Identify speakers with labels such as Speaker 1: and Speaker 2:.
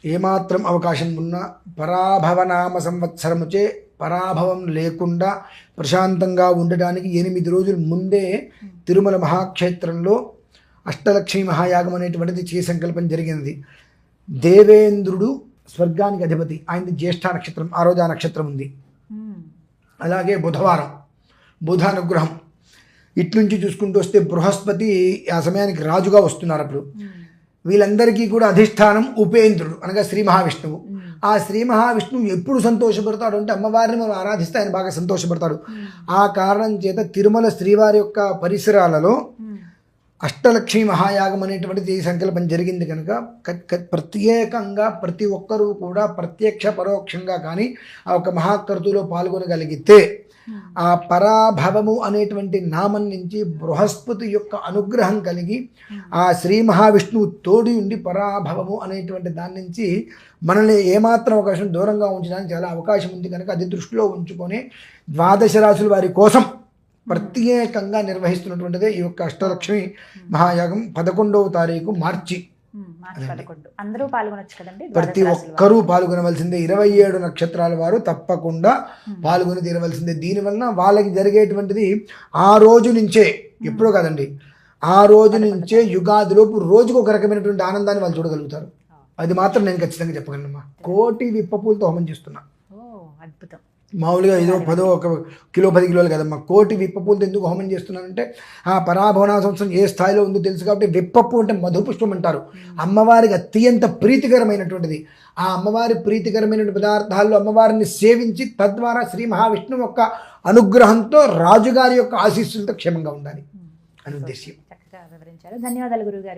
Speaker 1: ఏమాత్రం అవకాశం ఉన్నా పరాభవనామ సంవత్సరముచే పరాభవం లేకుండా ప్రశాంతంగా ఉండడానికి 8 రోజుల ముందే తిరుమల మహాక్షేత్రంలో అష్టలక్ష్మి మహాయాగం అనేటువంటిది చేసే సంకల్పం జరిగినది. దేవేంద్రుడు స్వర్గానికి అధిపతి, ఆయనది జ్యేష్ఠ నక్షత్రం, ఆ రోజు ఆ నక్షత్రం ఉంది. అలాగే బుధవారం, బుధ అనుగ్రహం. ఇట్నుంచి చూసుకుంటూ వస్తే బృహస్పతి ఆ సమయానికి రాజుగా వస్తున్నారు. అప్పుడు వీళ్ళందరికీ కూడా అధిష్టానం ఉపేంద్రుడు అనగా శ్రీ మహావిష్ణువు. ఆ శ్రీ మహావిష్ణువు ఎప్పుడు సంతోషపడతాడు అంటే అమ్మవారిని మనం ఆరాధిస్తే ఆయన బాగా సంతోషపడతాడు. ఆ కారణం చేత తిరుమల శ్రీవారి యొక్క పరిసరాలలో అష్టలక్ష్మి మహాయాగం అనేటువంటిది సంకల్పం జరిగింది కనుక ప్రత్యేకంగా ప్రతి ఒక్కరూ కూడా ప్రత్యక్ష పరోక్షంగా కానీ ఆ ఒక మహాకర్తులో పాల్గొనగలిగితే ఆ పరాభవము అనేటువంటి నామం నుంచి బృహస్పతి యొక్క అనుగ్రహం కలిగి ఆ శ్రీ మహావిష్ణువు తోడి ఉండి పరాభవము అనేటువంటి దాని నుంచి మనల్ని ఏమాత్రం అవకాశం దూరంగా ఉంచడానికి చాలా అవకాశం ఉంది కనుక అది దృష్టిలో ఉంచుకొని 12 రాశుల వారి కోసం ప్రత్యేకంగా నిర్వహిస్తున్నటువంటిదే ఈ యొక్క అష్టలక్ష్మి మహాయాగం 11వ తారీఖు మార్చి.
Speaker 2: అందరూ పాల్గొనొచ్చు కదండి,
Speaker 1: ప్రతి ఒక్కరూ పాల్గొనవలసిందే. 27 నక్షత్రాల వారు తప్పకుండా పాల్గొని తీరవలసిందే. దీనివలన వాళ్ళకి జరిగేటువంటిది ఆ రోజు నుంచే, ఎప్పుడో కాదండి, ఆ రోజు నుంచే యుగాదిలోపు రోజుకు ఒక రకమైనటువంటి ఆనందాన్ని వాళ్ళు చూడగలుగుతారు. అది మాత్రం నేను ఖచ్చితంగా చెప్పగలనమ్మా. 1,000,000 విప్పపూలతో హోమం చేస్తున్నా.
Speaker 2: అద్భుతం.
Speaker 1: మామూలుగా ఏదో 1 కిలో 10 కిలోలు కదమ్మా, 1,000,000 విప్పపూలతో ఎందుకు హోమం చేస్తున్నానంటే ఆ పరాభవన సంవత్సరం ఏ స్థాయిలో ఉందో తెలుసు కాబట్టి. విప్పపు అంటే మధుపుష్పం అంటారు, అమ్మవారికి అత్యంత ప్రీతికరమైనటువంటిది. ఆ అమ్మవారి ప్రీతికరమైన పదార్థాల్లో అమ్మవారిని సేవించి తద్వారా శ్రీ మహావిష్ణువు యొక్క అనుగ్రహంతో రాజుగారి యొక్క ఆశీస్సులతో క్షేమంగా ఉండాలి అని ఉద్దేశ్యం.
Speaker 2: చక్కగా వివరించారు. ధన్యవాదాలు గురుగారు.